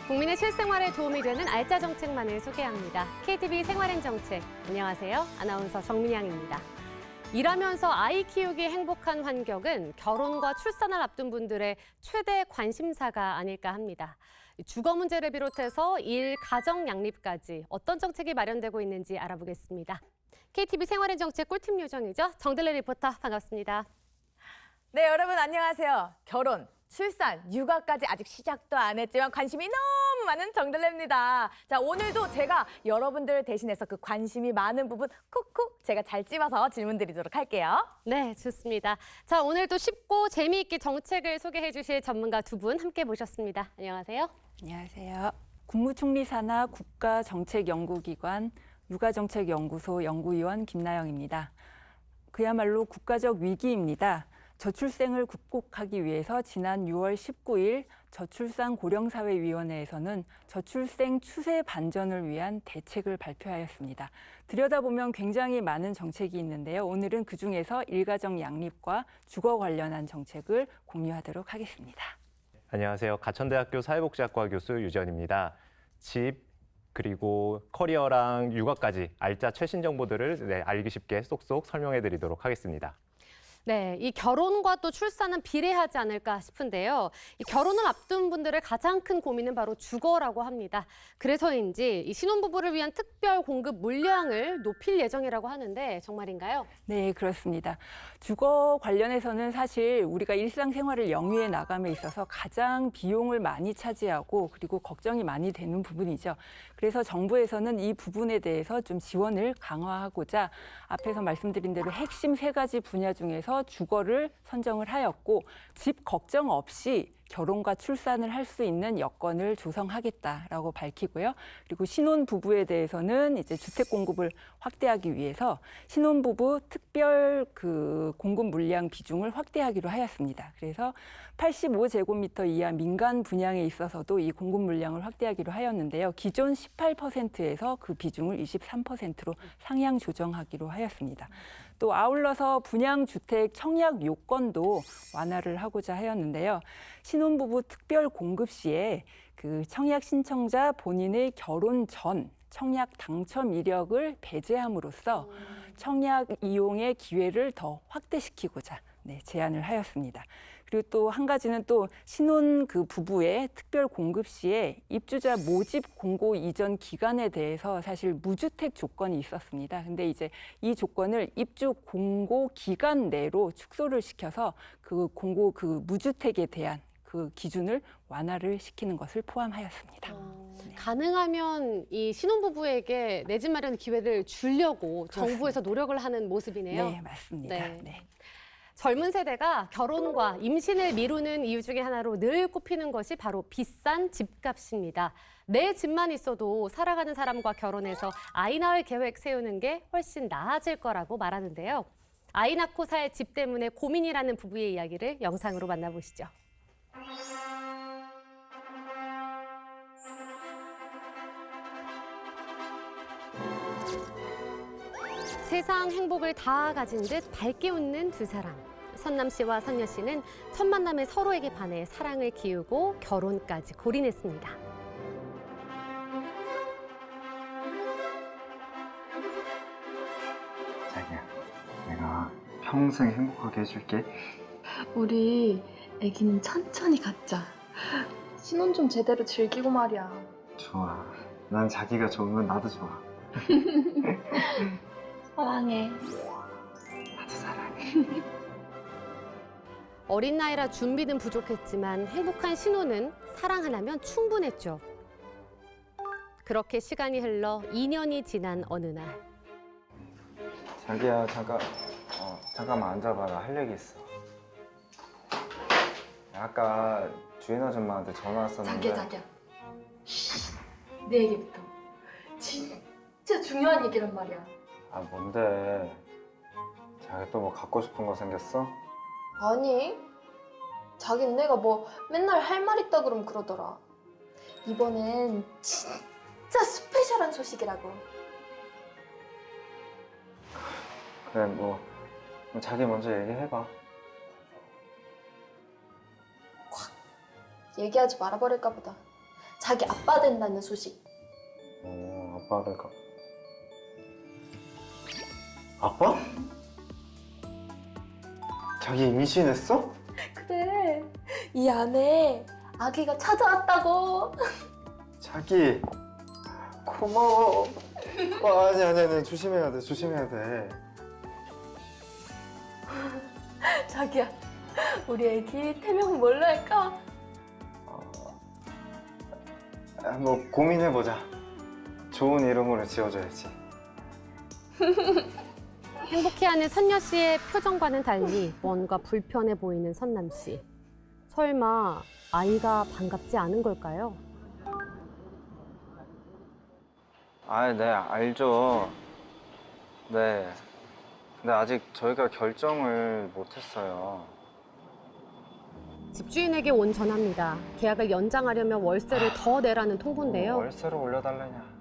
국민의 실생활에 도움이 되는 알짜 정책만을 소개합니다. KTV 생활엔 정책. 안녕하세요. 아나운서 정민양입니다. 일하면서 아이 키우기 행복한 환경은 결혼과 출산을 앞둔 분들의 최대 관심사가 아닐까 합니다. 주거 문제를 비롯해서 일, 가정 양립까지 어떤 정책이 마련되고 있는지 알아보겠습니다. KTV 생활엔 정책 꿀팁 요정이죠. 정들레 리포터 반갑습니다. 네, 여러분 안녕하세요. 결혼, 출산, 육아까지 아직 시작도 안 했지만 관심이 너무 많은 정들레입니다. 자, 오늘도 제가 여러분들 대신해서 그 관심이 많은 부분 콕콕 제가 잘 찝어서 질문 드리도록 할게요. 네, 좋습니다. 자, 오늘도 쉽고 재미있게 정책을 소개해 주실 전문가 두 분 함께 모셨습니다. 안녕하세요. 안녕하세요. 국무총리 산하 국가정책연구기관 육아정책연구소 연구위원 김나영입니다. 그야말로 국가적 위기입니다. 저출생을 극복하기 위해서 지난 6월 19일 저출산 고령사회위원회에서는 저출생 추세 반전을 위한 대책을 발표하였습니다. 들여다보면 굉장히 많은 정책이 있는데요. 오늘은 그중에서 일가정 양립과 주거 관련한 정책을 공유하도록 하겠습니다. 안녕하세요. 가천대학교 사회복지학과 교수 유지원입니다. 집, 그리고 커리어랑 육아까지 알짜 최신 정보들을 알기 쉽게 쏙쏙 설명해 드리도록 하겠습니다. 네, 이 결혼과 또 출산은 비례하지 않을까 싶은데요. 이 결혼을 앞둔 분들의 가장 큰 고민은 바로 주거라고 합니다. 그래서인지 이 신혼부부를 위한 특별 공급 물량을 높일 예정이라고 하는데 정말인가요? 네, 그렇습니다. 주거 관련해서는 사실 우리가 일상생활을 영위해 나감에 있어서 가장 비용을 많이 차지하고 그리고 걱정이 많이 되는 부분이죠. 그래서 정부에서는 이 부분에 대해서 좀 지원을 강화하고자 앞에서 말씀드린 대로 핵심 세 가지 분야 중에서 주거를 선정을 하였고 집 걱정 없이 결혼과 출산을 할 수 있는 여건을 조성하겠다라고 밝히고요. 그리고 신혼부부에 대해서는 이제 주택 공급을 확대하기 위해서 신혼부부 특별 공급 물량 비중을 확대하기로 하였습니다. 그래서 85제곱미터 이하 민간 분양에 있어서도 이 공급 물량을 확대하기로 하였는데요. 기존 18%에서 그 비중을 23%로 상향 조정하기로 하였습니다. 또 아울러서 분양주택 청약 요건도 완화를 하고자 하였는데요. 신혼부부 특별 공급 시에 그 청약 신청자 본인의 결혼 전 청약 당첨 이력을 배제함으로써 청약 이용의 기회를 더 확대시키고자 제안을 하였습니다. 그리고 또 한 가지는 또 신혼 부부의 특별 공급 시에 입주자 모집 공고 이전 기간에 대해서 사실 무주택 조건이 있었습니다. 근데 이제 이 조건을 입주 공고 기간 내로 축소를 시켜서 그 공고 무주택에 대한 그 기준을 완화를 시키는 것을 포함하였습니다. 가능하면 이 신혼부부에게 내 집 마련 기회를 주려고 그렇습니다. 정부에서 노력을 하는 모습이네요. 네, 맞습니다. 네. 네. 젊은 세대가 결혼과 임신을 미루는 이유 중에 하나로 늘 꼽히는 것이 바로 비싼 집값입니다. 내 집만 있어도 살아가는 사람과 결혼해서 아이 낳을 계획 세우는 게 훨씬 나아질 거라고 말하는데요. 아이 낳고 살 집 때문에 고민이라는 부부의 이야기를 영상으로 만나보시죠. 세상 행복을 다 가진 듯 밝게 웃는 두 사람. 선남 씨와 선녀 씨는 첫 만남에 서로에게 반해 사랑을 키우고 결혼까지 골인했습니다. 자기야, 내가 평생 행복하게 해줄게. 우리 애기는 천천히 갖자. 신혼 좀 제대로 즐기고 말이야. 좋아. 난 자기가 좋으면 나도 좋아. 사랑해. 나도 사랑해. 어린 나이라 준비는 부족했지만 행복한 신혼은 사랑 하나면 충분했죠. 그렇게 시간이 흘러 2년이 지난 어느 날. 자기야, 잠깐만 앉아봐. 나 할 얘기 있어. 아까 주인 아줌마한테 전화 왔었는데. 자기야. 내 얘기부터. 진짜 중요한 얘기란 말이야. 아, 뭔데? 자기 또 뭐 갖고 싶은 거 생겼어? 아니, 자긴 내가 뭐 맨날 할 말 있다 그러면 그러더라. 이번엔 진짜 스페셜한 소식이라고. 그래, 뭐 자기 먼저 얘기해봐. 얘기하지 말아버릴까 보다. 자기 아빠 된다는 소식. 아빠 될까? 아빠? 자기 임신했어? 그래. 이 안에 아기가 찾아왔다고. 자기 고마워. 아니 조심해야 돼. 자기야, 우리 애기 태명 뭘로 할까? 뭐 고민해보자. 좋은 이름으로 지어줘야지. 행복해하는 선녀 씨의 표정과는 달리 뭔가 불편해 보이는 선남 씨. 설마 아이가 반갑지 않은 걸까요? 네, 알죠. 네. 근데 아직 저희가 결정을 못했어요. 집주인에게 온 전화입니다. 계약을 연장하려면 월세를 더 내라는 통보인데요. 월세를 올려달라냐.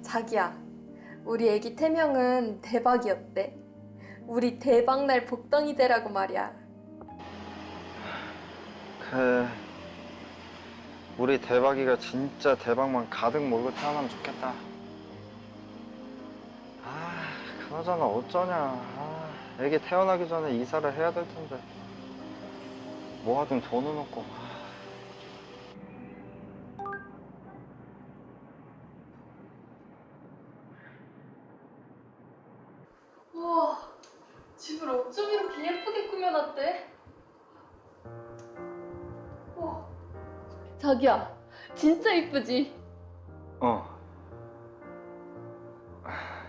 자기야, 우리 애기 태명은 대박이었대. 우리 대박날 복덩이 되라고 말이야. 우리 대박이가 진짜 대박만 가득 몰고 태어나면 좋겠다. 그나저나 어쩌냐. 애기 태어나기 전에 이사를 해야 될 텐데. 모아둔 돈은 없고. 우와, 집을 어쩜 이렇게 예쁘게 꾸며놨대? 우와, 자기야, 진짜 이쁘지?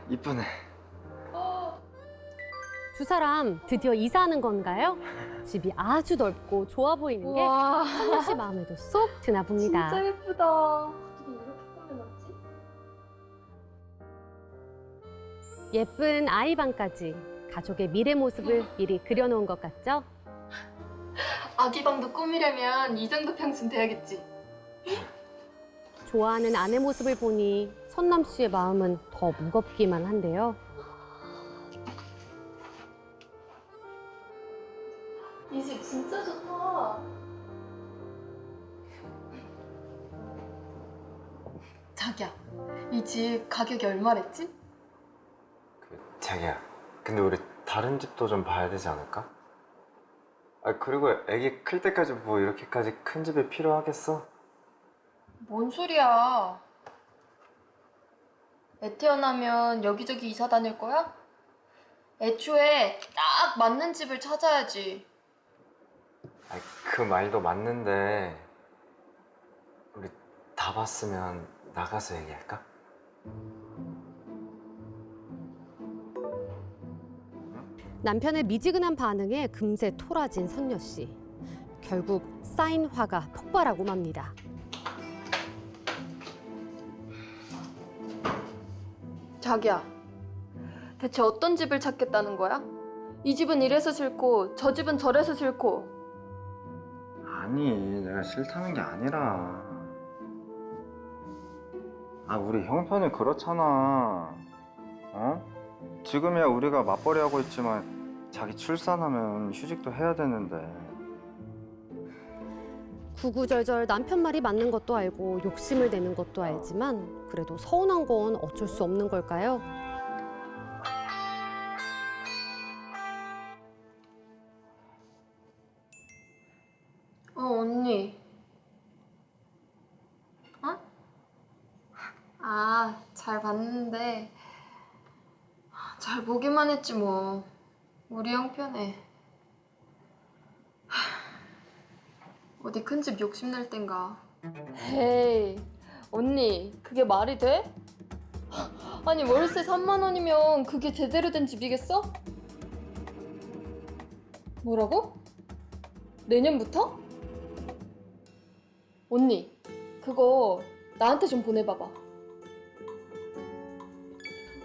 이쁘네. 두 사람 드디어 이사하는 건가요? 집이 아주 넓고 좋아 보이는 게 우와, 선녀 씨 마음에도 쏙 드나 봅니다. 진짜 예쁘다. 어떻게 이렇게 꾸며놨지? 예쁜 아이 방까지 가족의 미래 모습을 미리 그려놓은 것 같죠? 아기 방도 꾸미려면 이 정도 평수는 돼야겠지. 좋아하는 아내 모습을 보니 선남 씨의 마음은 더 무겁기만 한데요. 이 집 진짜 좋다. 자기야, 이 집 가격이 얼마랬지? 자기야, 근데 우리 다른 집도 좀 봐야 되지 않을까? 그리고 애기 클 때까지 뭐 이렇게까지 큰 집이 필요하겠어? 뭔 소리야? 애 태어나면 여기저기 이사 다닐 거야? 애초에 딱 맞는 집을 찾아야지. 그 말도 맞는데 우리 다 봤으면 나가서 얘기할까? 남편의 미지근한 반응에 금세 토라진 선녀 씨. 결국 쌓인 화가 폭발하고 맙니다. 자기야, 대체 어떤 집을 찾겠다는 거야? 이 집은 이래서 싫고 저 집은 저래서 싫고. 아니, 내가 싫다는 게 아니라 우리 형편이 그렇잖아. 지금이야 우리가 맞벌이 하고 있지만 자기 출산하면 휴직도 해야 되는데. 구구절절 남편 말이 맞는 것도 알고 욕심을 내는 것도 알지만 그래도 서운한 건 어쩔 수 없는 걸까요? 언니. 잘 봤는데 잘 보기만 했지 뭐. 우리 형편에 어디 큰 집 욕심낼 땐가. 에이, 언니, 그게 말이 돼? 아니, 월세 3만 원이면 그게 제대로 된 집이겠어? 뭐라고? 내년부터? 언니, 그거 나한테 좀 보내봐봐.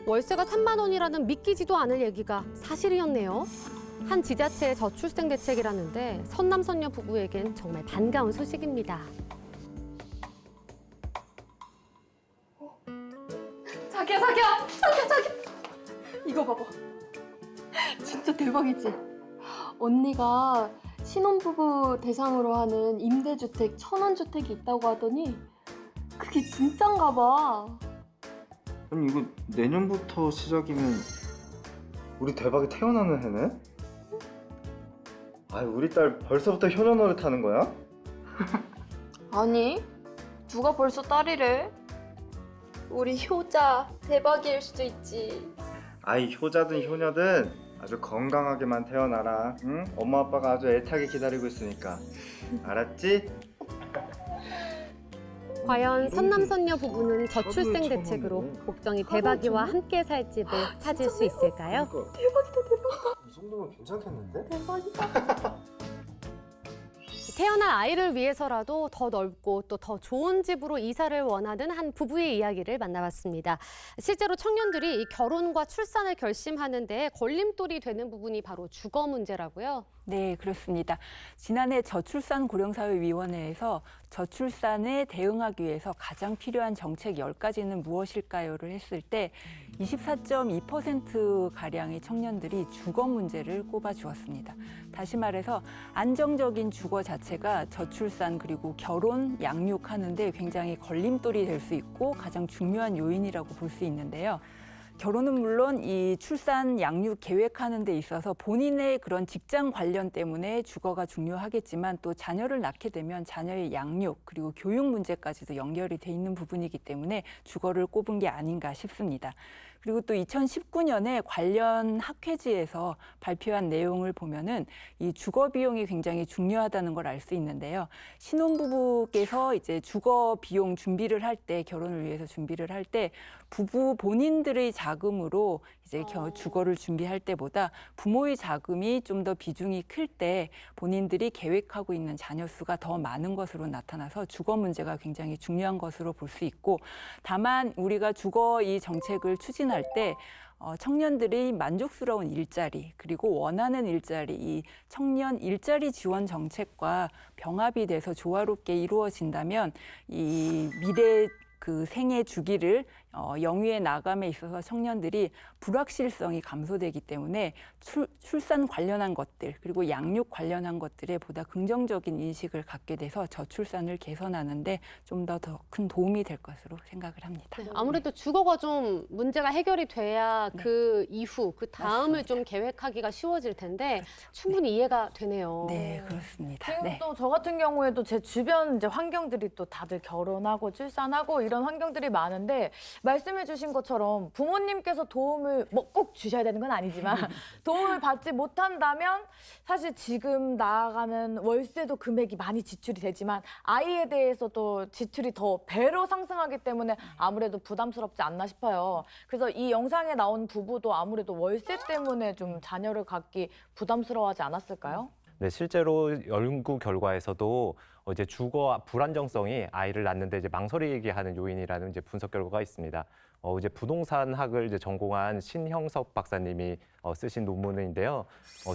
월세가 3만 원이라는 믿기지도 않을 얘기가 사실이었네요. 한 지자체의 저출생 대책이라는데 선남 선녀 부부에겐 정말 반가운 소식입니다. 자기야. 이거 봐봐. 진짜 대박이지? 언니가 신혼부부 대상으로 하는 임대주택 1000원주택이 있다고 하더니 그게 진짠가 봐. 아니 이거 내년부터 시작이면 우리 대박이 태어나는 해네? 아이 우리 딸 벌써부터 효녀 노릇하는 거야? 아니, 누가 벌써 딸이래? 우리 효자 대박일 수도 있지. 아이 효자든 효녀든 아주 건강하게만 태어나라. 응? 엄마 아빠가 아주 애타게 기다리고 있으니까. 알았지? 과연 선남선녀 부부는 저출생 대책으로 복덩이 대박이와 함께 살 집을 찾을 수 있을까요? 이 정도면 괜찮겠는데? 태어날 아이를 위해서라도 더 넓고 또 더 좋은 집으로 이사를 원하는 한 부부의 이야기를 만나봤습니다. 실제로 청년들이 이 결혼과 출산을 결심하는 데 걸림돌이 되는 부분이 바로 주거 문제라고요. 네, 그렇습니다. 지난해 저출산고령사회위원회에서 저출산에 대응하기 위해서 가장 필요한 정책 10가지는 무엇일까요를 했을 때 24.2%가량의 청년들이 주거 문제를 꼽아주었습니다. 다시 말해서 안정적인 주거 자체가 저출산 그리고 결혼, 양육하는 데 굉장히 걸림돌이 될 수 있고 가장 중요한 요인이라고 볼 수 있는데요. 결혼은 물론 이 출산, 양육 계획하는 데 있어서 본인의 그런 직장 관련 때문에 주거가 중요하겠지만 또 자녀를 낳게 되면 자녀의 양육 그리고 교육 문제까지도 연결이 돼 있는 부분이기 때문에 주거를 꼽은 게 아닌가 싶습니다. 그리고 또 2019년에 관련 학회지에서 발표한 내용을 보면은 이 주거 비용이 굉장히 중요하다는 걸 알 수 있는데요. 신혼부부께서 이제 주거 비용 준비를 할 때, 결혼을 위해서 준비를 할 때 부부 본인들의 자금으로 이제 주거를 준비할 때보다 부모의 자금이 좀 더 비중이 클 때 본인들이 계획하고 있는 자녀 수가 더 많은 것으로 나타나서 주거 문제가 굉장히 중요한 것으로 볼 수 있고, 다만 우리가 주거 이 정책을 추진할 때 청년들이 만족스러운 일자리 그리고 원하는 일자리, 이 청년 일자리 지원 정책과 병합이 돼서 조화롭게 이루어진다면 이 미래 그 생애 주기를 영위해 나감에 있어서 청년들이 불확실성이 감소되기 때문에 출산 관련한 것들 그리고 양육 관련한 것들에 보다 긍정적인 인식을 갖게 돼서 저출산을 개선하는데 좀 더 큰 도움이 될 것으로 생각을 합니다. 아무래도 주거가 좀 문제가 해결이 돼야 그 이후, 그 다음을 맞습니다. 좀 계획하기가 쉬워질 텐데 충분히 이해가 되네요. 네, 그렇습니다. 지금 네. 또 저 같은 경우에도 제 주변 이제 환경들이 또 다들 결혼하고 출산하고 이런 환경들이 많은데 말씀해 주신 것처럼 부모님께서 도움을 뭐 꼭 주셔야 되는 건 아니지만 도움을 받지 못한다면 사실 지금 나아가는 월세도 금액이 많이 지출이 되지만 아이에 대해서도 지출이 더 배로 상승하기 때문에 아무래도 부담스럽지 않나 싶어요. 그래서 이 영상에 나온 부부도 아무래도 월세 때문에 좀 자녀를 갖기 부담스러워하지 않았을까요? 네, 실제로 연구 결과에서도 이제 주거 불안정성이 아이를 낳는데 이제 망설이게 하는 요인이라는 이제 분석 결과가 있습니다. 이제 부동산학을 이제 전공한 신형석 박사님이 쓰신 논문인데요.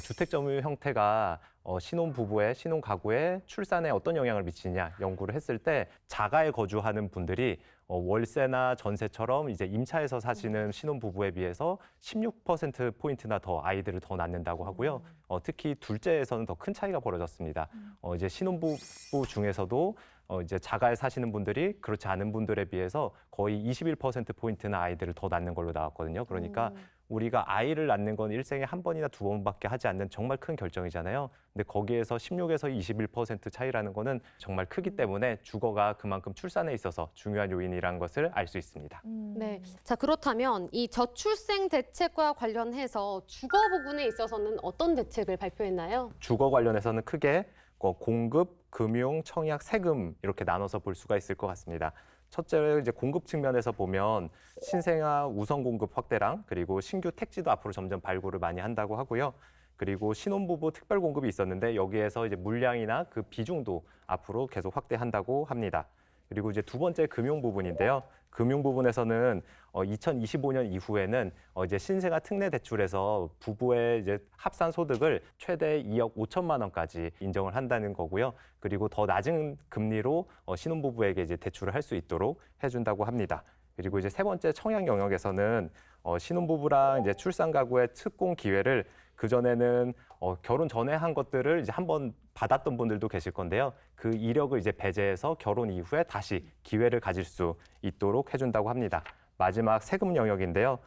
주택 점유 형태가 신혼 부부의 신혼 가구의 출산에 어떤 영향을 미치냐 연구를 했을 때 자가에 거주하는 분들이 월세나 전세처럼 이제 임차해서 사시는 신혼 부부에 비해서 16%포인트나 더 아이들을 더 낳는다고 하고요. 특히 둘째에서는 더 큰 차이가 벌어졌습니다. 이제 신혼부부 중에서도 이제 자가에 사시는 분들이 그렇지 않은 분들에 비해서 거의 21%포인트나 아이들을 더 낳는 걸로 나왔거든요. 그러니까 우리가 아이를 낳는 건 일생에 한 번이나 두 번밖에 하지 않는 정말 큰 결정이잖아요. 근데 거기에서 16에서 21% 차이라는 거는 정말 크기 때문에 주거가 그만큼 출산에 있어서 중요한 요인이라는 것을 알 수 있습니다. 네. 자, 그렇다면 이 저출생 대책과 관련해서 주거 부분에 있어서는 어떤 대책을 발표했나요? 주거 관련해서는 크게 공급, 금융, 청약, 세금 이렇게 나눠서 볼 수가 있을 것 같습니다. 첫째로 이제 공급 측면에서 보면 신생아 우선 공급 확대랑 그리고 신규 택지도 앞으로 점점 발굴을 많이 한다고 하고요. 그리고 신혼부부 특별 공급이 있었는데 여기에서 이제 물량이나 그 비중도 앞으로 계속 확대한다고 합니다. 그리고 이제 두 번째 금융 부분인데요. 금융 부분에서는 2025년 이후에는 이제 신생아 특례 대출에서 부부의 이제 합산 소득을 최대 2억 5천만 원까지 인정을 한다는 거고요. 그리고 더 낮은 금리로 신혼부부에게 이제 대출을 할 수 있도록 해준다고 합니다. 그리고 이제 세 번째 청약 영역에서는 신혼부부랑 이제 출산 가구의 특공 기회를 그전에는 결혼 전에 한 것들을 이제 한번 받았던 분들도 계실 건데요. 그 이력을 이제 배제해서 결혼 이후에 다시 기회를 가질 수 있도록 해준다고 합니다. 마지막 세금 영역인데요.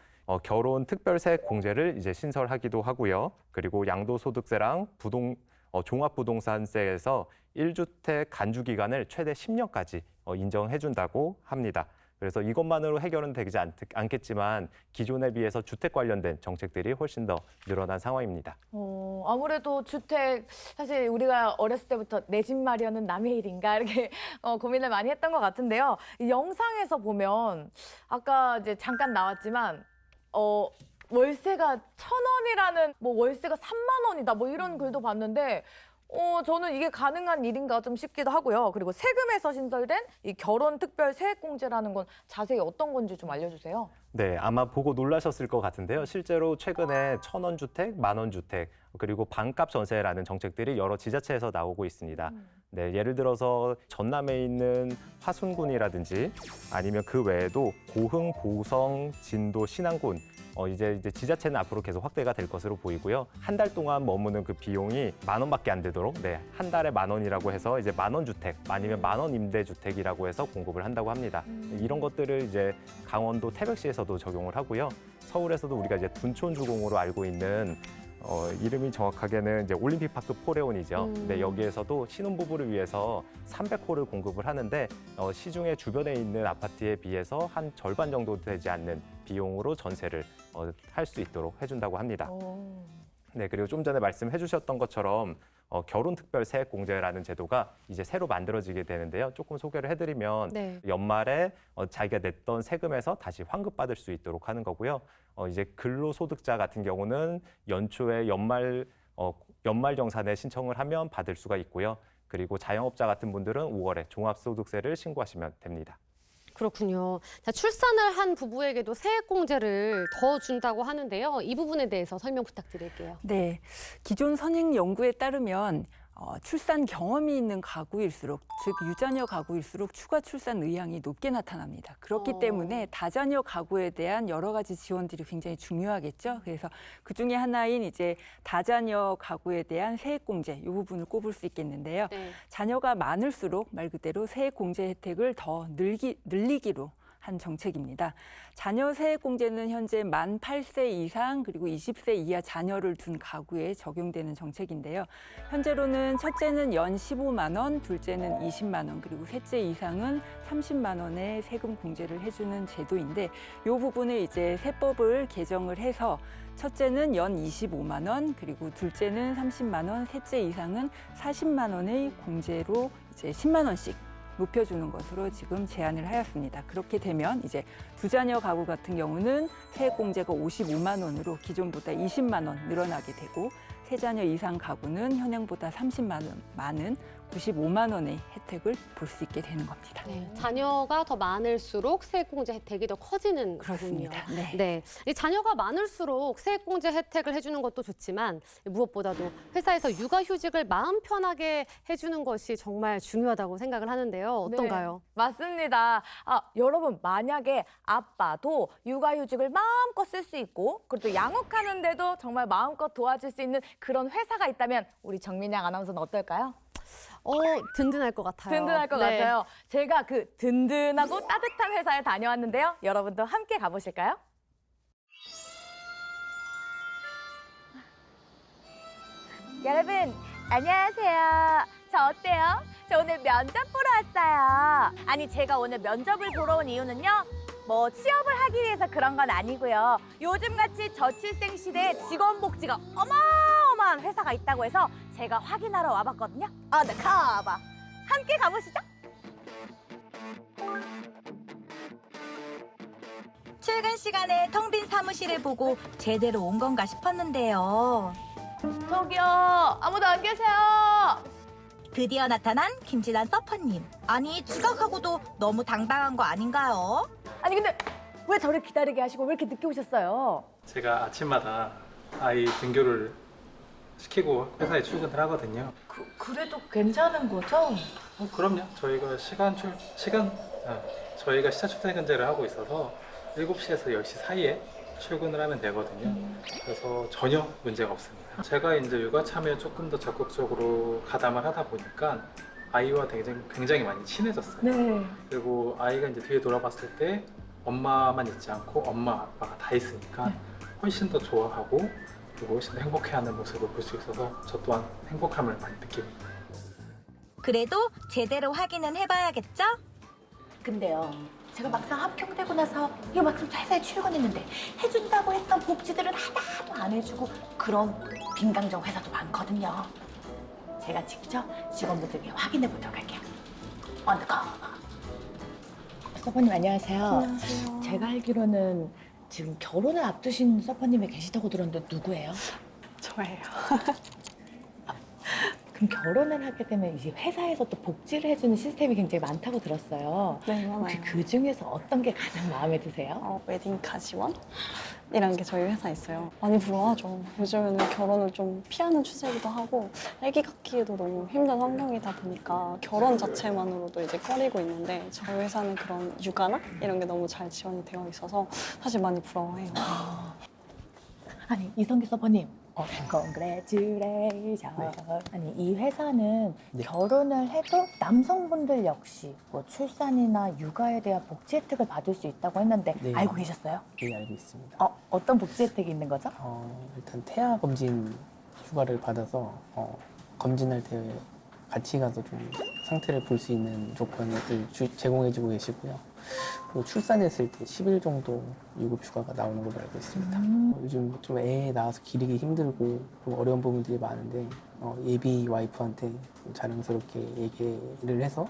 결혼 특별세액 공제를 이제 신설하기도 하고요. 그리고 양도소득세랑 종합부동산세에서 1주택 간주 기간을 최대 10년까지 인정해준다고 합니다. 그래서 이것만으로 해결은 되지 않겠지만 기존에 비해서 주택 관련된 정책들이 훨씬 더 늘어난 상황입니다. 아무래도 주택, 사실 우리가 어렸을 때부터 내 집 마련은 남의 일인가 이렇게 고민을 많이 했던 것 같은데요. 이 영상에서 보면 아까 이제 잠깐 나왔지만 월세가 1,000원이라는, 뭐 월세가 3만 원이다 뭐 이런 글도 봤는데 저는 이게 가능한 일인가 좀 싶기도 하고요. 그리고 세금에서 신설된 이 결혼 특별 세액공제라는 건 자세히 어떤 건지 좀 알려주세요. 네, 아마 보고 놀라셨을 것 같은데요. 실제로 최근에 1,000원 주택, 10,000원 주택, 그리고 반값 전세라는 정책들이 여러 지자체에서 나오고 있습니다. 네, 예를 들어서 전남에 있는 화순군이라든지 아니면 그 외에도 고흥, 보성, 진도, 신안군 이제 지자체는 앞으로 계속 확대가 될 것으로 보이고요. 한 달 동안 머무는 그 비용이 10,000원밖에 안 되도록 한 달에 10,000원이라고 해서 이제 10,000원 주택 아니면 10,000원 임대 주택이라고 해서 공급을 한다고 합니다. 이런 것들을 이제 강원도 태백시에서도 적용을 하고요. 서울에서도 우리가 이제 둔촌주공으로 알고 있는 이름이 정확하게는 이제 올림픽파크 포레온이죠. 근데 여기에서도 신혼부부를 위해서 300호를 공급을 하는데 시중에 주변에 있는 아파트에 비해서 한 절반 정도 되지 않는 비용으로 전세를 할 수 있도록 해준다고 합니다. 네, 그리고 좀 전에 말씀해 주셨던 것처럼 결혼특별세액공제라는 제도가 이제 새로 만들어지게 되는데요. 조금 소개를 해드리면 네. 연말에 자기가 냈던 세금에서 다시 환급받을 수 있도록 하는 거고요. 이제 근로소득자 같은 경우는 연초에 연말정산에 신청을 하면 받을 수가 있고요. 그리고 자영업자 같은 분들은 5월에 종합소득세를 신고하시면 됩니다. 그렇군요. 자, 출산을 한 부부에게도 세액공제를 더 준다고 하는데요. 이 부분에 대해서 설명 부탁드릴게요. 네, 기존 선행 연구에 따르면 출산 경험이 있는 가구일수록, 즉 유자녀 가구일수록 추가 출산 의향이 높게 나타납니다. 그렇기 때문에 다자녀 가구에 대한 여러 가지 지원들이 굉장히 중요하겠죠. 그래서 그 중에 하나인 이제 다자녀 가구에 대한 세액공제 이 부분을 꼽을 수 있겠는데요. 네. 자녀가 많을수록 말 그대로 세액공제 혜택을 더 늘리기로 한 정책입니다. 자녀 세액공제는 현재 만 8세 이상 그리고 20세 이하 자녀를 둔 가구에 적용되는 정책인데요. 현재로는 첫째는 연 15만 원, 둘째는 20만 원, 그리고 셋째 이상은 30만 원의 세금 공제를 해주는 제도인데 이 부분을 이제 세법을 개정을 해서 첫째는 연 25만 원, 그리고 둘째는 30만 원, 셋째 이상은 40만 원의 공제로 이제 10만 원씩 높여주는 것으로 지금 제안을 하였습니다. 그렇게 되면 이제 두 자녀 가구 같은 경우는 세액공제가 55만 원으로 기존보다 20만 원 늘어나게 되고 세 자녀 이상 가구는 현행보다 30만 원 많은 95만 원의 혜택을 볼 수 있게 되는 겁니다. 네, 자녀가 더 많을수록 세액공제 혜택이 더 커지는 그렇습니다. 거군요. 네. 네, 이 자녀가 많을수록 세액공제 혜택을 해주는 것도 좋지만 무엇보다도 회사에서 육아휴직을 마음 편하게 해주는 것이 정말 중요하다고 생각을 하는데요. 어떤가요? 네, 맞습니다. 여러분 만약에 아빠도 육아휴직을 마음껏 쓸 수 있고 그리고 또 양육하는데도 정말 마음껏 도와줄 수 있는 그런 회사가 있다면 우리 정민양 아나운서는 어떨까요? 든든할 것 같아요. 든든할 것 네. 같아요. 제가 그 든든하고 따뜻한 회사에 다녀왔는데요. 여러분도 함께 가보실까요? 여러분 안녕하세요. 저 어때요? 저 오늘 면접 보러 왔어요. 아니 제가 오늘 면접을 보러 온 이유는요. 뭐 취업을 하기 위해서 그런 건 아니고요. 요즘같이 저출생 시대에 직원복지가 어마어마한 회사가 있다고 해서 제가 확인하러 와봤거든요. 네, 가봐. 함께 가보시죠. 출근 시간에 텅 빈 사무실을 보고 제대로 온 건가 싶었는데요. 저기요, 아무도 안 계세요. 드디어 나타난 김진환 서퍼님. 아니 지각하고도 너무 당당한 거 아닌가요? 아니 근데 왜 저를 기다리게 하시고 왜 이렇게 늦게 오셨어요? 제가 아침마다 아이 등교를 시키고 회사에 출근을 하거든요. 그래도 괜찮은 거죠? 그럼요. 저희가 저희가 시차 출퇴근제를 하고 있어서 7시에서 10시 사이에 출근을 하면 되거든요. 그래서 전혀 문제가 없습니다. 제가 이제 육아 참여에 조금 더 적극적으로 가담을 하다 보니까 아이와 굉장히 많이 친해졌어요. 네. 그리고 아이가 이제 뒤에 돌아봤을 때 엄마만 있지 않고 엄마, 아빠가 다 있으니까 훨씬 더 좋아하고 그리고 훨씬 더 행복해하는 모습을 볼 수 있어서 저 또한 행복함을 많이 느낍니다. 그래도 제대로 확인은 해봐야겠죠? 근데요, 제가 막상 합격되고 나서 이거 막상 회사에 출근했는데 해준다고 했던 복지들은 하나도 안 해주고 그런 빈강정 회사도 많거든요. 제가 직접 직원분들께 확인해 보도록 할게요. 언더커. 서퍼님 안녕하세요. 안녕하세요. 제가 알기로는 지금 결혼을 앞두신 서퍼님이 계시다고 들었는데 누구예요? 저예요. 그럼 결혼을 하게 되면 이제 회사에서 또 복지를 해주는 시스템이 굉장히 많다고 들었어요. 네, 혹시 많아요. 그 중에서 어떤 게 가장 마음에 드세요? 웨딩 가지원이라는 게 저희 회사에 있어요. 많이 부러워하죠. 요즘에는 결혼을 좀 피하는 추세이기도 하고 아기 갖기에도 너무 힘든 환경이다 보니까 결혼 자체만으로도 이제 꺼리고 있는데 저희 회사는 그런 육아나 이런 게 너무 잘 지원이 되어 있어서 사실 많이 부러워해요. 아니 이성기 서버님, congratulation. 아니 이 회사는 결혼을 해도 남성분들 역시 뭐 출산이나 육아에 대한 복지 혜택을 받을 수 있다고 했는데 네. 알고 계셨어요? 네, 알고 있습니다. 어떤 복지 혜택이 있는 거죠? 일단 태아 검진 휴가를 받아서 검진할 때 같이 가서 좀 상태를 볼 수 있는 조건을 제공해주고 계시고요. 그리고 출산했을 때 10일 정도 유급 휴가가 나오는 걸로 알고 있습니다. 요즘 좀 애 낳아서 기르기 힘들고 좀 어려운 부분들이 많은데 예비 와이프한테 좀 자랑스럽게 얘기를 해서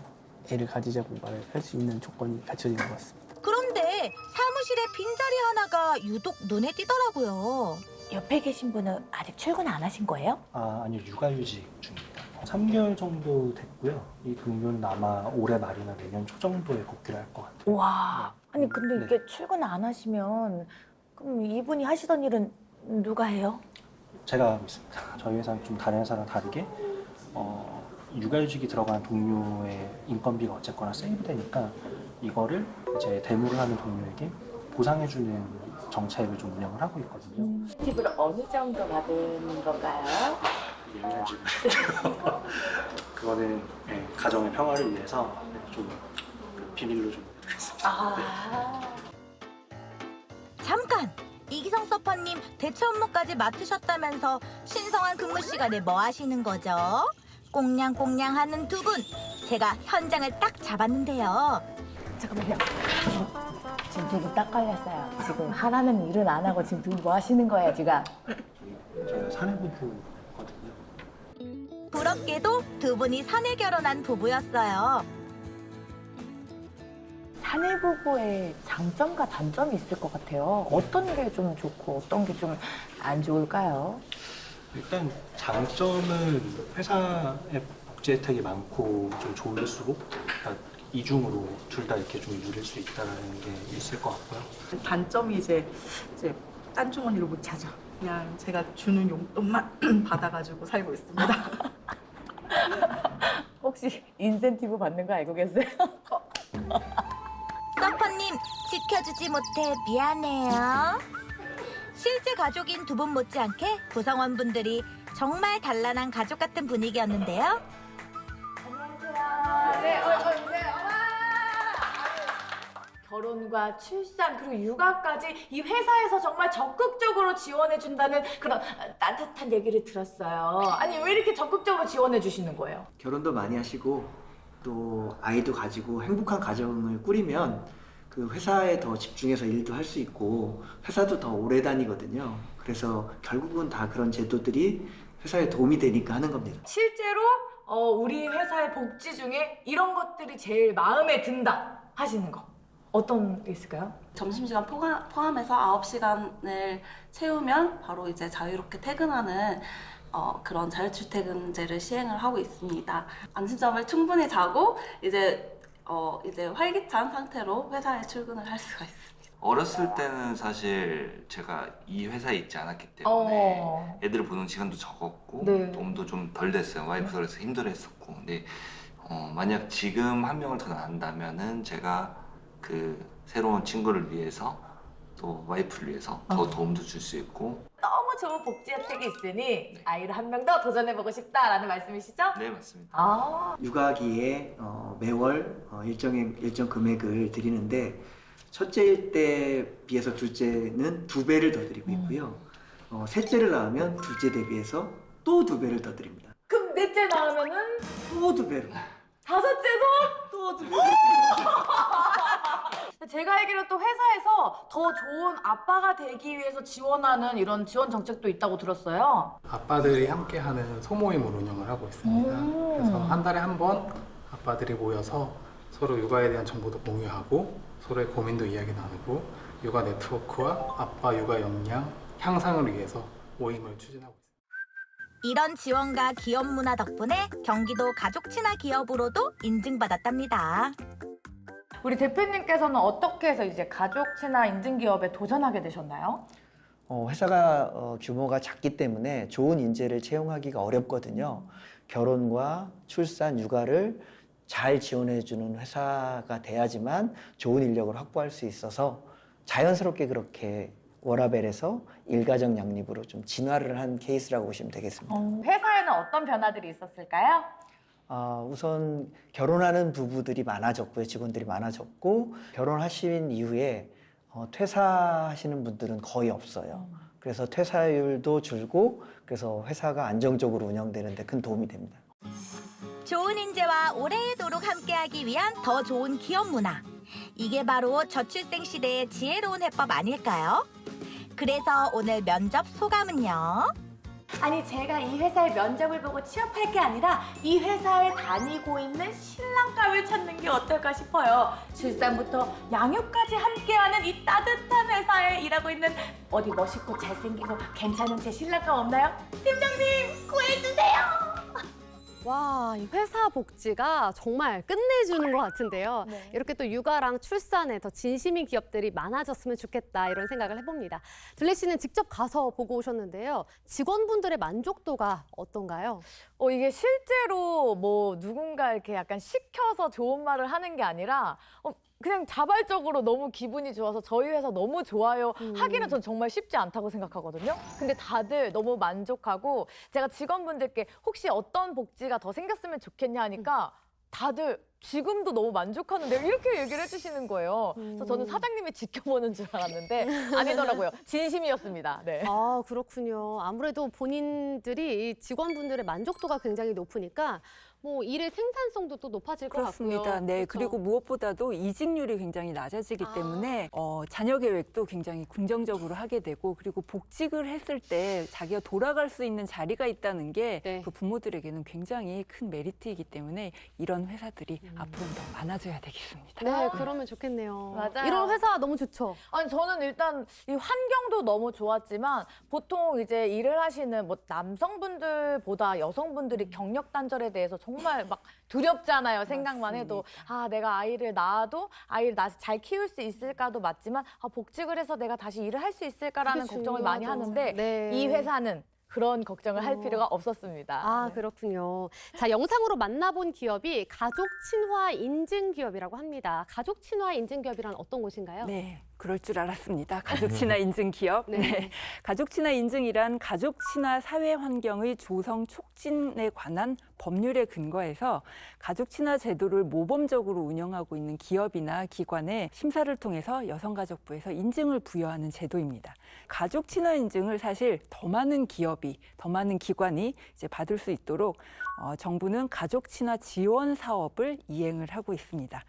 애를 가지자고 말을 할 수 있는 조건이 갖춰진 것 같습니다. 그런데 사무실에 빈자리 하나가 유독 눈에 띄더라고요. 옆에 계신 분은 아직 출근 안 하신 거예요? 아니요, 육아휴직 중입니다. 3개월 정도 됐고요. 이 동료는 아마 올해 말이나 내년 초 정도에 복귀를 할 것 같아요. 와, 아니 근데 네. 이게 출근 안 하시면 그럼 이분이 하시던 일은 누가 해요? 제가 하고 있습니다. 저희 회사는 좀 다른 회사랑 다르게 육아휴직이 들어간 동료의 인건비가 어쨌거나 세이브되니까 이거를 이제 대무를 하는 동료에게 보상해주는 정책을 좀 운영을 하고 있거든요. 팁을 어느 정도 받은 건가요? 예민한 질문. 그거는 가정의 평화를 위해서 좀 비밀로 좀 해드리겠습니다. 잠깐! 이기성 서퍼님 대체 업무까지 맡으셨다면서 신성한 근무 시간에 뭐 하시는 거죠? 꽁냥꽁냥 하는 두 분! 제가 현장을 딱 잡았는데요. 잠깐만요. 지금 두 분 딱 걸렸어요. 지금 하라는 일은 안 하고 지금 두 분 뭐 하시는 거예요, 지금? 저희가 사내부부거든요. 부럽게도 두 분이 사내 결혼한 부부였어요. 사내 부부의 장점과 단점이 있을 것 같아요. 어떤 게 좀 좋고 어떤 게 좀 안 좋을까요? 일단 장점은 회사에 복지 혜택이 많고 좀 좋을수록 이중으로 둘 다 이렇게 좀 누릴 수 있다는 게 있을 것 같고요. 단점이 이제 딴 주머니로 못 찾아. 그냥 제가 주는 용돈만 받아가지고 살고 있습니다. 혹시 인센티브 받는 거 알고 계세요? 서퍼님, 지켜주지 못해 미안해요. 실제 가족인 두 분 못지않게 구성원분들이 정말 단란한 가족 같은 분위기였는데요. 결혼과 출산 그리고 육아까지 이 회사에서 정말 적극적으로 지원해준다는 그런 따뜻한 얘기를 들었어요. 아니 왜 이렇게 적극적으로 지원해주시는 거예요? 결혼도 많이 하시고 또 아이도 가지고 행복한 가정을 꾸리면 그 회사에 더 집중해서 일도 할 수 있고 회사도 더 오래 다니거든요. 그래서 결국은 다 그런 제도들이 회사에 도움이 되니까 하는 겁니다. 실제로 우리 회사의 복지 중에 이런 것들이 제일 마음에 든다 하시는 거 어떤 게 있을까요? 점심시간 포함해서 9시간을 채우면 바로 이제 자유롭게 퇴근하는 그런 자유출퇴근제를 시행을 하고 있습니다. 안심잠을 충분히 자고 이제 활기찬 상태로 회사에 출근을 할 수가 있습니다. 어렸을 때는 사실 제가 이 회사에 있지 않았기 때문에 애들 보는 시간도 적었고 네. 도움도 좀 덜 됐어요. 와이프가 그래서 힘들어했었고 근데 만약 지금 한 명을 더 낳는다면은 제가 그 새로운 친구를 위해서 또 와이프를 위해서 더 도움도 줄 수 있고. 너무 좋은 복지 혜택이 있으니 아이를 한 명 더 도전해보고 싶다라는 말씀이시죠? 네, 맞습니다. 아, 육아기에 매월 일정 금액을 드리는데 첫째일 때 비해서 둘째는 2배를 더 드리고 있고요. 셋째를 낳으면 둘째 대비해서 또 2배를 더 드립니다. 그럼 넷째 낳으면은 또 2배로. 다섯째도 또 2배로. 제가 알기로 또 회사에서 더 좋은 아빠가 되기 위해서 지원하는 이런 지원 정책도 있다고 들었어요. 아빠들이 함께하는 소모임을 운영을 하고 있습니다. 그래서 한 달에 한 번 아빠들이 모여서 서로 육아에 대한 정보도 공유하고 서로의 고민도 이야기 나누고 육아 네트워크와 아빠 육아 역량 향상을 위해서 모임을 추진하고 있습니다. 이런 지원과 기업 문화 덕분에 경기도 가족 친화 기업으로도 인증받았답니다. 우리 대표님께서는 어떻게 해서 이제 가족 친화 인증 기업에 도전하게 되셨나요? 회사가 규모가 작기 때문에 좋은 인재를 채용하기가 어렵거든요. 결혼과 출산, 육아를 잘 지원해주는 회사가 돼야지만 좋은 인력을 확보할 수 있어서 자연스럽게 그렇게 워라벨에서 일가정 양립으로 좀 진화를 한 케이스라고 보시면 되겠습니다. 회사에는 어떤 변화들이 있었을까요? 우선 결혼하는 부부들이 많아졌고요. 직원들이 많아졌고 결혼하신 이후에 퇴사하시는 분들은 거의 없어요. 그래서 퇴사율도 줄고 그래서 회사가 안정적으로 운영되는 데 큰 도움이 됩니다. 좋은 인재와 오래도록 함께하기 위한 더 좋은 기업 문화. 이게 바로 저출생 시대의 지혜로운 해법 아닐까요? 그래서 오늘 면접 소감은요? 아니 제가 이 회사의 면접을 보고 취업할 게 아니라 이 회사에 다니고 있는 신랑감을 찾는 게 어떨까 싶어요. 출산부터 양육까지 함께하는 이 따뜻한 회사에 일하고 있는 어디 멋있고 잘생기고 괜찮은 제 신랑감 없나요? 팀장님 구해주세요. 와, 이 회사 복지가 정말 끝내주는 것 같은데요. 네. 이렇게 또 육아랑 출산에 더 진심인 기업들이 많아졌으면 좋겠다 이런 생각을 해봅니다. 둘레 씨는 직접 가서 보고 오셨는데요. 직원분들의 만족도가 어떤가요? 이게 실제로 뭐 누군가 이렇게 약간 시켜서 좋은 말을 하는 게 아니라 그냥 자발적으로 너무 기분이 좋아서 저희 회사 너무 좋아요 하기는 전 정말 쉽지 않다고 생각하거든요. 근데 다들 너무 만족하고 제가 직원분들께 혹시 어떤 복지가 더 생겼으면 좋겠냐 하니까 다들 지금도 너무 만족하는데 이렇게 얘기를 해주시는 거예요. 그래서 저는 사장님이 지켜보는 줄 알았는데 아니더라고요. 진심이었습니다. 네. 아, 그렇군요. 아무래도 본인들이 이 직원분들의 만족도가 굉장히 높으니까 뭐 일의 생산성도 또 높아질 것 그렇습니다. 같고요. 네, 그렇죠? 그리고 무엇보다도 이직률이 굉장히 낮아지기 때문에 자녀 계획도 굉장히 긍정적으로 하게 되고 그리고 복직을 했을 때 자기가 돌아갈 수 있는 자리가 있다는 게 그 부모들에게는 굉장히 큰 메리트이기 때문에 이런 회사들이 앞으로는 더 많아져야 되겠습니다. 네, 그러면 좋겠네요. 맞아요. 이런 회사 너무 좋죠. 아니 저는 일단 이 환경도 너무 좋았지만 보통 이제 일을 하시는 뭐 남성분들보다 여성분들이 경력 단절에 대해서 정말 막 두렵잖아요. 생각만 해도 내가 아이를 낳아도 아이를 잘 키울 수 있을까도 맞지만 복직을 해서 내가 다시 일을 할 수 있을까라는 그게 걱정을 많이 중요하죠. 하는데 네. 이 회사는 그런 걱정을 할 필요가 없었습니다. 아, 그렇군요. 자, 영상으로 만나본 기업이 가족 친화 인증 기업이라고 합니다. 가족 친화 인증 기업이란 어떤 곳인가요? 네, 그럴 줄 알았습니다. 가족 친화 인증 기업. 네. 가족 친화 인증이란 가족 친화 사회 환경의 조성 촉진에 관한 법률에 근거해서 가족 친화 제도를 모범적으로 운영하고 있는 기업이나 기관에 심사를 통해서 여성가족부에서 인증을 부여하는 제도입니다. 가족 친화 인증을 사실 더 많은 기업이, 더 많은 기관이 이제 받을 수 있도록 정부는 가족 친화 지원 사업을 이행을 하고 있습니다.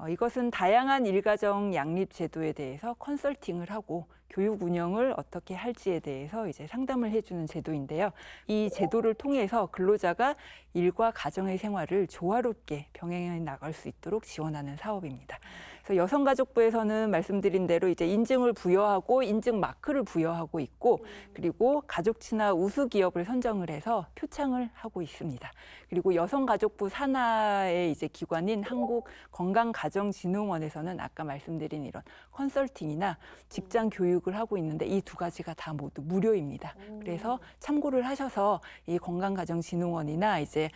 이것은 다양한 일가정 양립 제도에 대해서 컨설팅을 하고 교육 운영을 어떻게 할지에 대해서 이제 상담을 해주는 제도인데요. 이 제도를 통해서 근로자가 일과 가정의 생활을 조화롭게 병행해 나갈 수 있도록 지원하는 사업입니다. 그래서 여성가족부에서는 말씀드린 대로 이제 인증을 부여하고 인증 마크를 부여하고 있고 그리고 가족 친화 우수 기업을 선정을 해서 표창을 하고 있습니다. 그리고 여성가족부 산하의 이제 기관인 한국건강가정진흥원에서는 아까 말씀드린 이런 컨설팅이나 직장 교육 교육을 하고 있는데 이 두 가지가 다 모두 무료입니다. 그래서 참고를 하셔서 이 건강가정진흥원이나 이제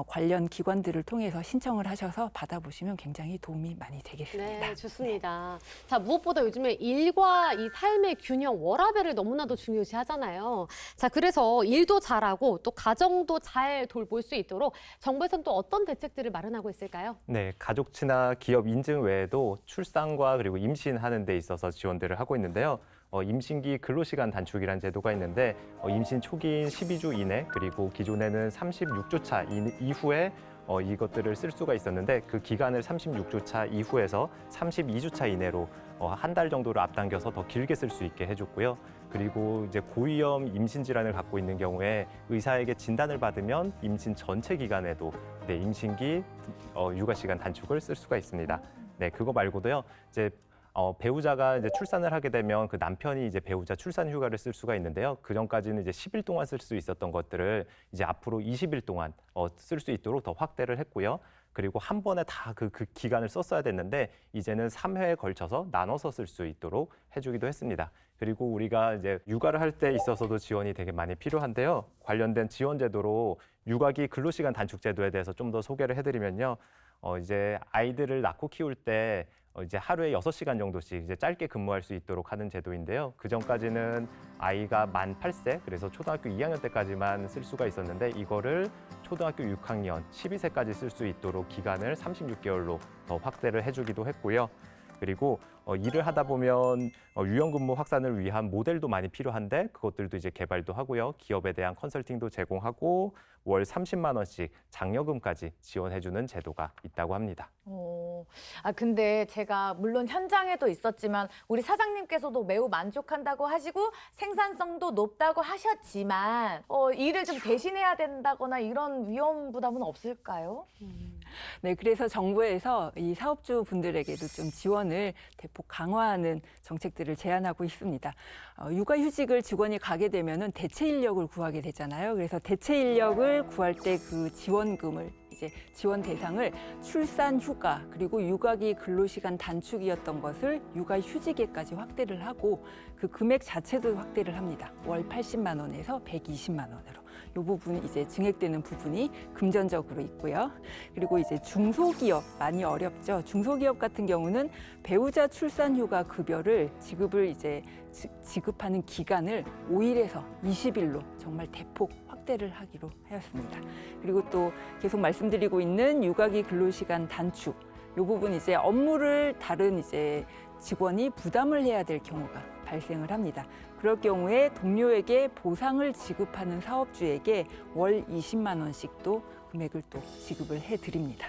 관련 기관들을 통해서 신청을 하셔서 받아보시면 굉장히 도움이 많이 되겠습니다. 네, 좋습니다. 자, 무엇보다 요즘에 일과 이 삶의 균형, 워라밸을 너무나도 중요시 하잖아요. 자, 그래서 일도 잘하고 또 가정도 잘 돌볼 수 있도록 정부에서는 또 어떤 대책들을 마련하고 있을까요? 네, 가족치나 기업 인증 외에도 출산과 그리고 임신하는 데 있어서 지원들을 하고 있는데요. 임신기 근로시간 단축이라는 제도가 있는데 임신 초기인 12주 이내 그리고 기존에는 36주 차 이후에 이것들을 쓸 수가 있었는데 그 기간을 36주 차 이후에서 32주 차 이내로 한 달 정도를 앞당겨서 더 길게 쓸 수 있게 해줬고요. 그리고 이제 고위험 임신 질환을 갖고 있는 경우에 의사에게 진단을 받으면 임신 전체 기간에도 임신기 육아 시간 단축을 쓸 수가 있습니다. 네, 그거 말고도요. 이제 배우자가 이제 출산을 하게 되면 그 남편이 이제 배우자 출산 휴가를 쓸 수가 있는데요. 그 전까지는 이제 10일 동안 쓸 수 있었던 것들을 이제 앞으로 20일 동안 쓸 수 있도록 더 확대를 했고요. 그리고 한 번에 다 그 기간을 썼어야 됐는데 이제는 3회에 걸쳐서 나눠서 쓸 수 있도록 해주기도 했습니다. 그리고 우리가 이제 육아를 할 때 있어서도 지원이 되게 많이 필요한데요. 관련된 지원 제도로 육아기 근로시간 단축 제도에 대해서 좀 더 소개를 해드리면요. 이제 아이들을 낳고 키울 때 이제 하루에 6시간 정도씩 이제 짧게 근무할 수 있도록 하는 제도인데요. 그 전까지는 아이가 만 8세, 그래서 초등학교 2학년 때까지만 쓸 수가 있었는데 이거를 초등학교 6학년, 12세까지 쓸 수 있도록 기간을 36개월로 더 확대를 해주기도 했고요. 그리고 일을 하다 보면 유연근무 확산을 위한 모델도 많이 필요한데 그것들도 이제 개발도 하고요. 기업에 대한 컨설팅도 제공하고 월 30만 원씩 장려금까지 지원해주는 제도가 있다고 합니다. 근데 제가 물론 현장에도 있었지만 우리 사장님께서도 매우 만족한다고 하시고 생산성도 높다고 하셨지만 일을 좀 대신해야 된다거나 이런 위험 부담은 없을까요? 네, 그래서 정부에서 이 사업주 분들에게도 좀 지원을 대폭 강화하는 정책들을 제안하고 있습니다. 육아휴직을 직원이 가게 되면은 대체 인력을 구하게 되잖아요. 그래서 대체 인력을 구할 때 그 지원금을 이제 지원 대상을 출산 휴가 그리고 육아기 근로시간 단축이었던 것을 육아휴직에까지 확대를 하고 그 금액 자체도 확대를 합니다. 월 80만 원에서 120만 원으로. 이 부분이 이제 증액되는 부분이 금전적으로 있고요. 그리고 이제 중소기업 많이 어렵죠. 중소기업 같은 경우는 배우자 출산휴가 급여를 지급하는 기간을 5일에서 20일로 정말 대폭 확대를 하기로 하였습니다. 그리고 또 계속 말씀드리고 있는 육아기 근로시간 단축. 이 부분 이제 업무를 다른 이제 직원이 부담을 해야 될 경우가 발생을 합니다. 그럴 경우에 동료에게 보상을 지급하는 사업주에게 월 20만 원씩도 금액을 또 지급을 해드립니다.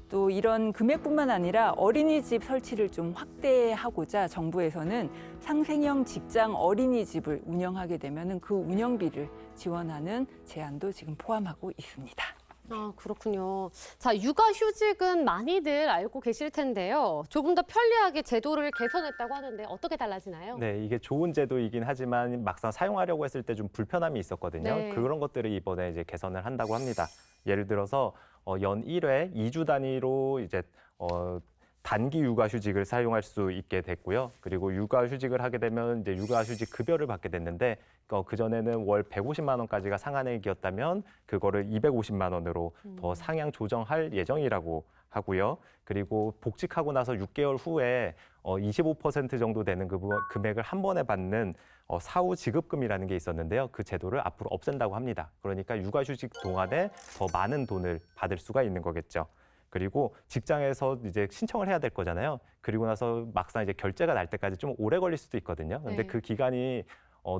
또 이런 금액뿐만 아니라 어린이집 설치를 좀 확대하고자 정부에서는 상생형 직장 어린이집을 운영하게 되면 그 운영비를 지원하는 제안도 지금 포함하고 있습니다. 아, 그렇군요. 자, 육아휴직은 많이들 알고 계실 텐데요. 조금 더 편리하게 제도를 개선했다고 하는데 어떻게 달라지나요? 네, 이게 좋은 제도이긴 하지만 막상 사용하려고 했을 때 좀 불편함이 있었거든요. 네. 그런 것들을 이번에 이제 개선을 한다고 합니다. 예를 들어서 연 1회 2주 단위로 이제 단기 육아휴직을 사용할 수 있게 됐고요. 그리고 육아휴직을 하게 되면 이제 육아휴직 급여를 받게 됐는데 그 전에는 월 150만 원까지가 상한액이었다면 그거를 250만 원으로 더 상향 조정할 예정이라고 하고요. 그리고 복직하고 나서 6개월 후에 25% 정도 되는 금액을 한 번에 받는 사후 지급금이라는 게 있었는데요. 그 제도를 앞으로 없앤다고 합니다. 그러니까 육아휴직 동안에 더 많은 돈을 받을 수가 있는 거겠죠. 그리고 직장에서 이제 신청을 해야 될 거잖아요. 그리고 나서 막상 이제 결제가 날 때까지 좀 오래 걸릴 수도 있거든요. 근데 네. 그 기간이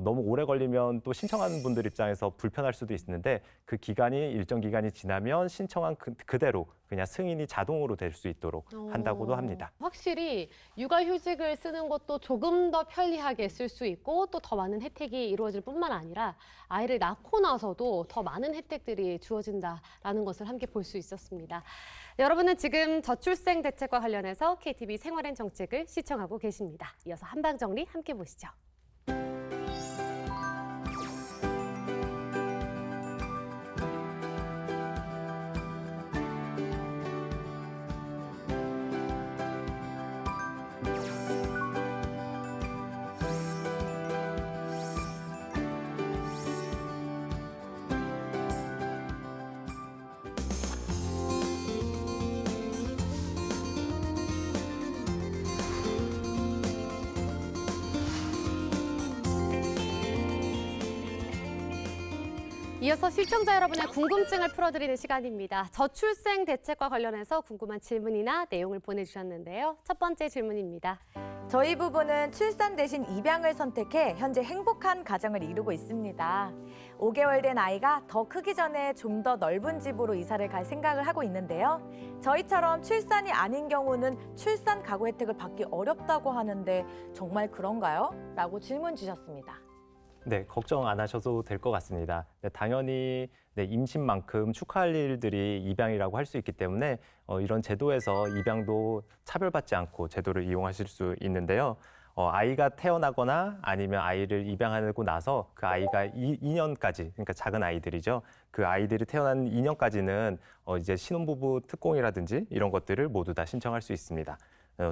너무 오래 걸리면 또 신청하는 분들 입장에서 불편할 수도 있는데 그 기간이 일정 기간이 지나면 신청한 그대로 그냥 승인이 자동으로 될 수 있도록 한다고도 합니다. 확실히 육아휴직을 쓰는 것도 조금 더 편리하게 쓸 수 있고 또 더 많은 혜택이 이루어질 뿐만 아니라 아이를 낳고 나서도 더 많은 혜택들이 주어진다라는 것을 함께 볼 수 있었습니다. 여러분은 지금 저출생 대책과 관련해서 KTV 생활엔 정책을 시청하고 계십니다. 이어서 한방정리 함께 보시죠. 이어서 시청자 여러분의 궁금증을 풀어드리는 시간입니다. 저출생 대책과 관련해서 궁금한 질문이나 내용을 보내주셨는데요. 첫 번째 질문입니다. 저희 부부는 출산 대신 입양을 선택해 현재 행복한 가정을 이루고 있습니다. 5개월 된 아이가 더 크기 전에 좀 더 넓은 집으로 이사를 갈 생각을 하고 있는데요. 저희처럼 출산이 아닌 경우는 출산 가구 혜택을 받기 어렵다고 하는데 정말 그런가요? 라고 질문 주셨습니다. 네, 걱정 안 하셔도 될 것 같습니다. 네, 당연히 임신만큼 축하할 일들이 입양이라고 할 수 있기 때문에 이런 제도에서 입양도 차별받지 않고 제도를 이용하실 수 있는데요. 아이가 태어나거나 아니면 아이를 입양하고 나서 그 아이가 2년까지, 그러니까 작은 아이들이죠. 그 아이들이 태어난 2년까지는 이제 신혼부부 특공이라든지 이런 것들을 모두 다 신청할 수 있습니다.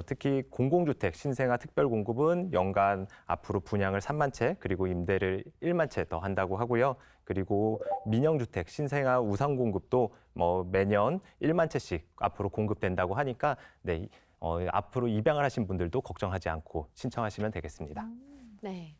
특히 공공주택 신생아 특별공급은 연간 앞으로 분양을 3만 채 그리고 임대를 1만 채 더 한다고 하고요. 그리고 민영주택 신생아 우상공급도 매년 1만 채씩 앞으로 공급된다고 하니까 네, 앞으로 입양을 하신 분들도 걱정하지 않고 신청하시면 되겠습니다. 네.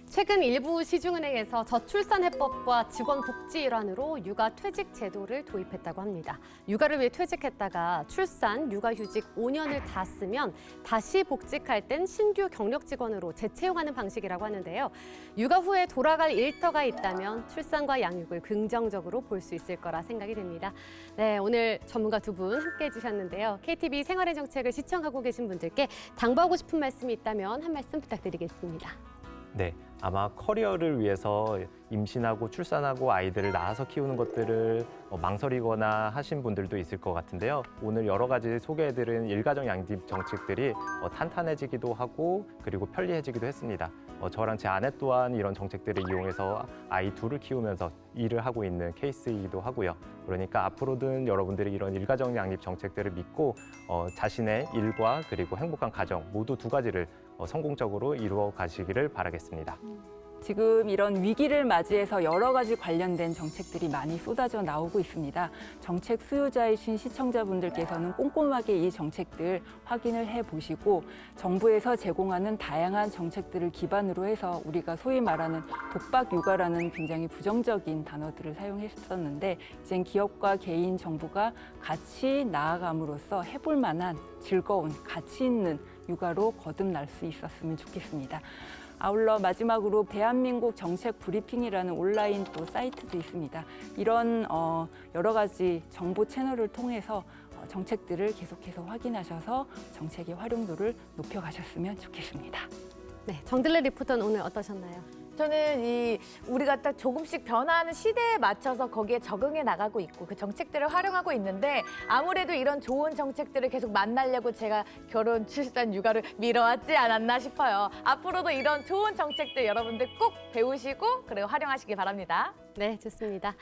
최근 일부 시중은행에서 저출산해법과 직원복지 일환으로 육아퇴직 제도를 도입했다고 합니다. 육아를 위해 퇴직했다가 출산, 육아휴직 5년을 다 쓰면 다시 복직할 땐 신규 경력 직원으로 재채용하는 방식이라고 하는데요. 육아 후에 돌아갈 일터가 있다면 출산과 양육을 긍정적으로 볼 수 있을 거라 생각이 됩니다. 네, 오늘 전문가 두 분 함께해 주셨는데요. KTV 생활의 정책을 시청하고 계신 분들께 당부하고 싶은 말씀이 있다면 한 말씀 부탁드리겠습니다. 네, 아마 커리어를 위해서 임신하고 출산하고 아이들을 낳아서 키우는 것들을 망설이거나 하신 분들도 있을 것 같은데요. 오늘 여러 가지 소개해드린 일가정 양립 정책들이 탄탄해지기도 하고 그리고 편리해지기도 했습니다. 저랑 제 아내 또한 이런 정책들을 이용해서 아이 둘을 키우면서 일을 하고 있는 케이스이기도 하고요. 그러니까 앞으로든 여러분들이 이런 일가정 양립 정책들을 믿고 자신의 일과 그리고 행복한 가정 모두 두 가지를 성공적으로 이루어 가시기를 바라겠습니다. 지금 이런 위기를 맞이해서 여러 가지 관련된 정책들이 많이 쏟아져 나오고 있습니다. 정책 수요자이신 시청자분들께서는 꼼꼼하게 이 정책들 확인을 해보시고 정부에서 제공하는 다양한 정책들을 기반으로 해서 우리가 소위 말하는 독박 육아라는 굉장히 부정적인 단어들을 사용했었는데 이젠 기업과 개인, 정부가 같이 나아감으로써 해볼 만한 즐거운, 가치 있는 육아로 거듭날 수 있었으면 좋겠습니다. 아울러 마지막으로 대한민국 정책 브리핑이라는 온라인 또 사이트도 있습니다. 이런 여러 가지 정보 채널을 통해서 정책들을 계속해서 확인하셔서 정책의 활용도를 높여가셨으면 좋겠습니다. 네, 정들레 리포터는 오늘 어떠셨나요? 저는 우리가 딱 조금씩 변화하는 시대에 맞춰서 거기에 적응해 나가고 있고 그 정책들을 활용하고 있는데 아무래도 이런 좋은 정책들을 계속 만나려고 제가 결혼, 출산, 육아를 미뤄왔지 않았나 싶어요. 앞으로도 이런 좋은 정책들 여러분들 꼭 배우시고 그리고 활용하시기 바랍니다. 네, 좋습니다.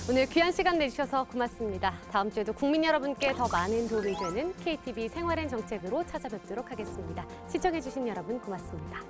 오늘 귀한 시간 내주셔서 고맙습니다. 다음 주에도 국민 여러분께 더 많은 도움이 되는 KTV 생활엔 정책으로 찾아뵙도록 하겠습니다. 시청해주신 여러분 고맙습니다.